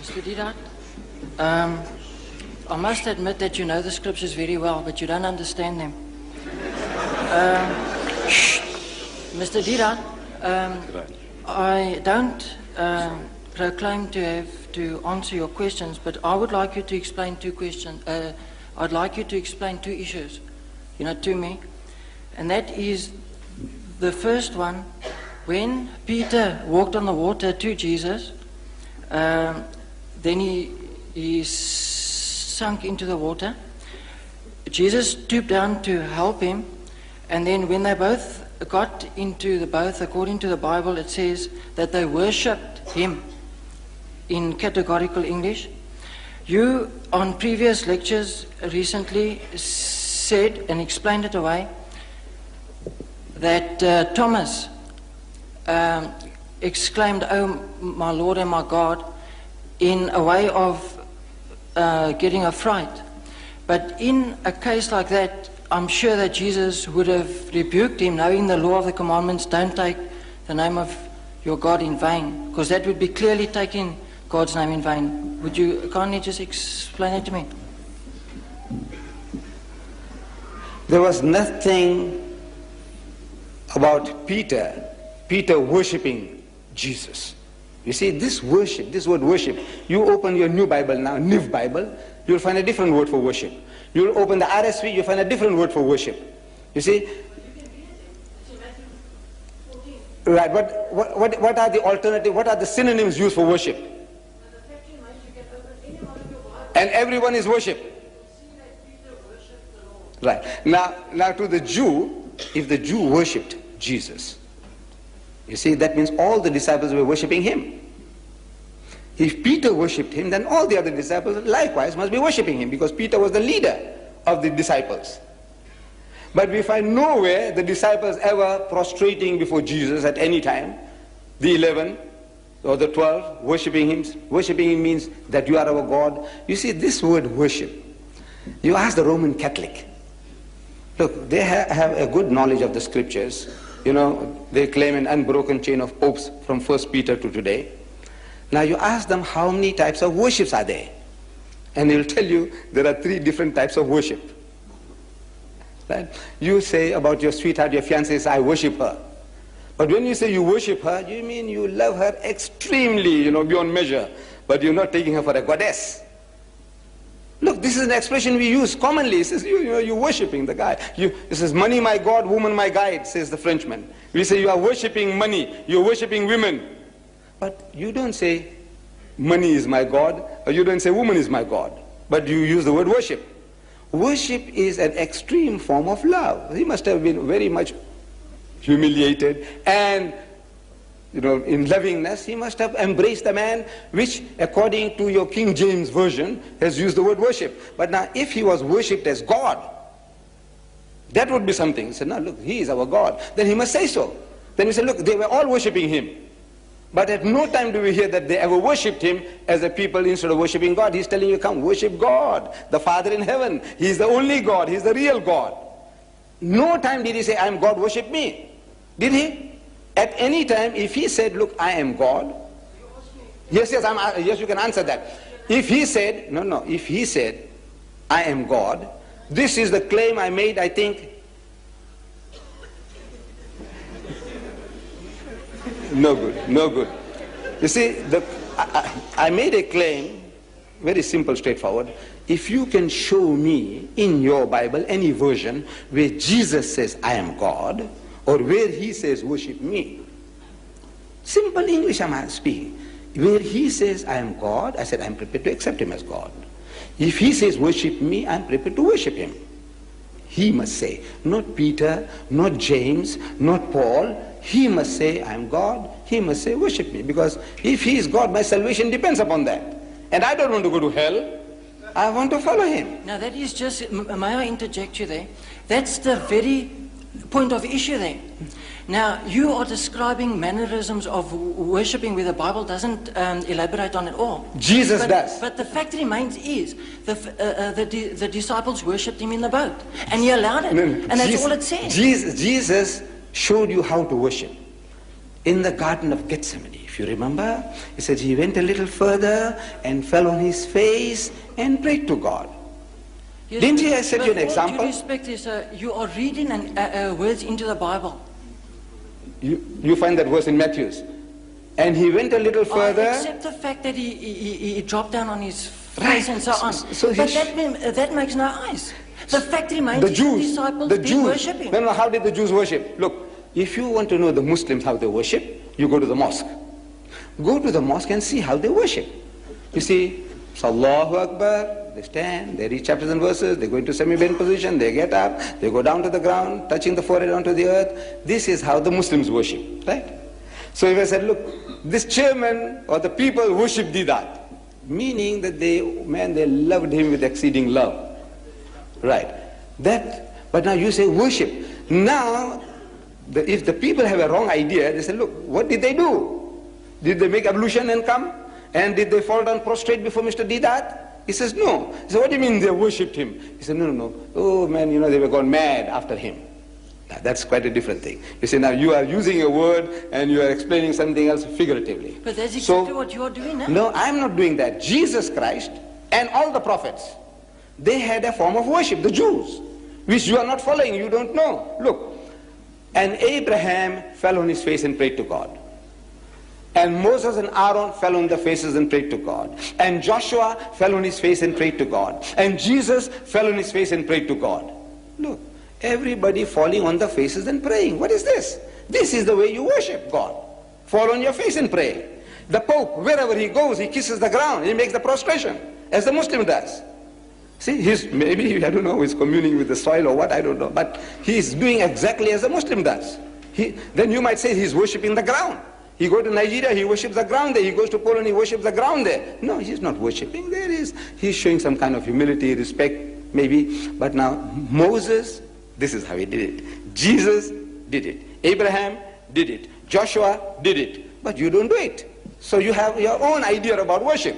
Mr. Deedat, I must admit that you know the scriptures very well, but you don't understand them. Mr. Deedat, I don't proclaim to have to answer your questions, but I would like you to explain two questions. I'd like you to explain two issues, to me. And that is the first one, when Peter walked on the water to Jesus, then he sunk into the water. Jesus stooped down to help him, and then when they both got into the boat, according to the Bible, it says that they worshipped him in categorical English. You, on previous lectures recently, said and explained it away that Thomas exclaimed, "Oh, my Lord and my God," in a way of getting a fright. But in a case like that, I'm sure that Jesus would have rebuked him, knowing the law of the commandments, don't take the name of your God in vain, because that would be clearly taking God's name in vain. Would you kindly just explain it to me? There was nothing about Peter worshipping Jesus. You see, this word worship, you open your new Bible now, New Bible, you'll find a different word for worship. You'll open the RSV, you'll find a different word for worship. You see? Right, but what are the alternative, what are the synonyms used for worship? And everyone is worship. Right. Now to the Jew, if the Jew worshipped Jesus, you see, that means all the disciples were worshipping him. If Peter worshipped him, then all the other disciples likewise must be worshipping him, because Peter was the leader of the disciples. But we find nowhere the disciples ever prostrating before Jesus at any time. The 11 or the 12 worshipping him. Worshipping him means that you are our God. You see, this word worship, you ask the Roman Catholic. Look, they have a good knowledge of the scriptures. They claim an unbroken chain of popes from 1 Peter to today. Now you ask them how many types of worships are there. And they'll tell you there are 3 different types of worship. Right? You say about your sweetheart, your fiancée, says, I worship her. But when you say you worship her, you mean you love her extremely, beyond measure. But you're not taking her for a goddess. Look, this is an expression we use commonly. It says, you're worshipping the guy. It says, money my God, woman my guide, says the Frenchman. We say you are worshipping money, you're worshipping women. But you don't say, money is my God, or you don't say, woman is my God. But you use the word worship. Worship is an extreme form of love. He must have been very much humiliated, and in lovingness, he must have embraced the man, which, according to your King James Version, has used the word worship. But now, if he was worshipped as God, that would be something. He said, no, look, he is our God. Then he must say so. Then we say, look, they were all worshipping him. But at no time do we hear that they ever worshipped him as a people instead of worshipping God. He's telling you, come, worship God, the Father in heaven. He's the only God. He's the real God. No time did he say, I am God, worship me. Did he? At any time, if he said, look, I am God. Yes, you can answer that. If he said, if he said, I am God, this is the claim I made, I think. No good. You see, I made a claim, very simple, straightforward. If you can show me in your Bible any version where Jesus says, I am God, or where he says, worship me. Simple English I'm speaking. Where he says, I am God, I said, I'm prepared to accept him as God. If he says, worship me, I'm prepared to worship him. He must say, not Peter, not James, not Paul. He must say, I am God. He must say, worship me. Because if he is God, my salvation depends upon that. And I don't want to go to hell. I want to follow him. Now that is just, may I interject you there? That's the very point of issue there. Now, you are describing mannerisms of worshipping where the Bible doesn't elaborate on it all. Jesus does. But the fact remains is the disciples worshipped him in the boat. And he allowed it. And that's all it says. Jesus showed you how to worship. In the Garden of Gethsemane, If you remember, he said he went a little further and fell on his face and prayed to God. Yes, Didn't he? I set you an all example. due respect is, you are reading words into the Bible. You find that verse in Matthew's. And he went a little further. Except the fact that he dropped down on his face and so on. So but that makes no eyes. The fact remains the Jews, disciples the did Jews, worship him. No, how did the Jews worship? Look, if you want to know the Muslims how they worship, you go to the mosque. Go to the mosque and see how they worship. You see, Allahu Akbar, they stand, they read chapters and verses, they go into semi-bend position, they get up, they go down to the ground, touching the forehead onto the earth. This is how the Muslims worship, right? So if I said, look, this chairman or the people worship Deedat, meaning that they loved him with exceeding love. Right. But now you say worship. Now, if the people have a wrong idea, they say, look, what did they do? Did they make ablution and come? And did they fall down prostrate before Mr. Deedat? He says, no. He said, what do you mean they worshipped him? He said, no. Oh man, they were gone mad after him. Now, that's quite a different thing. You see, now you are using a word and you are explaining something else figuratively. But that's exactly what you are doing now. No, I'm not doing that. Jesus Christ and all the prophets, they had a form of worship, the Jews, which you are not following, you don't know. Look, and Abraham fell on his face and prayed to God. And Moses and Aaron fell on their faces and prayed to God. And Joshua fell on his face and prayed to God. And Jesus fell on his face and prayed to God. Look, everybody falling on their faces and praying. What is this? This is the way you worship God. Fall on your face and pray. The Pope, wherever he goes, he kisses the ground. He makes the prostration, as the Muslim does. See, maybe, I don't know, he's communing with the soil or what, I don't know. But he's doing exactly as a Muslim does. Then you might say he's worshipping the ground. He goes to Nigeria, he worships the ground there. He goes to Poland, he worships the ground there. No, he's not worshipping. He's showing some kind of humility, respect, maybe. But now, Moses, this is how he did it. Jesus did it. Abraham did it. Joshua did it. But you don't do it. So you have your own idea about worship.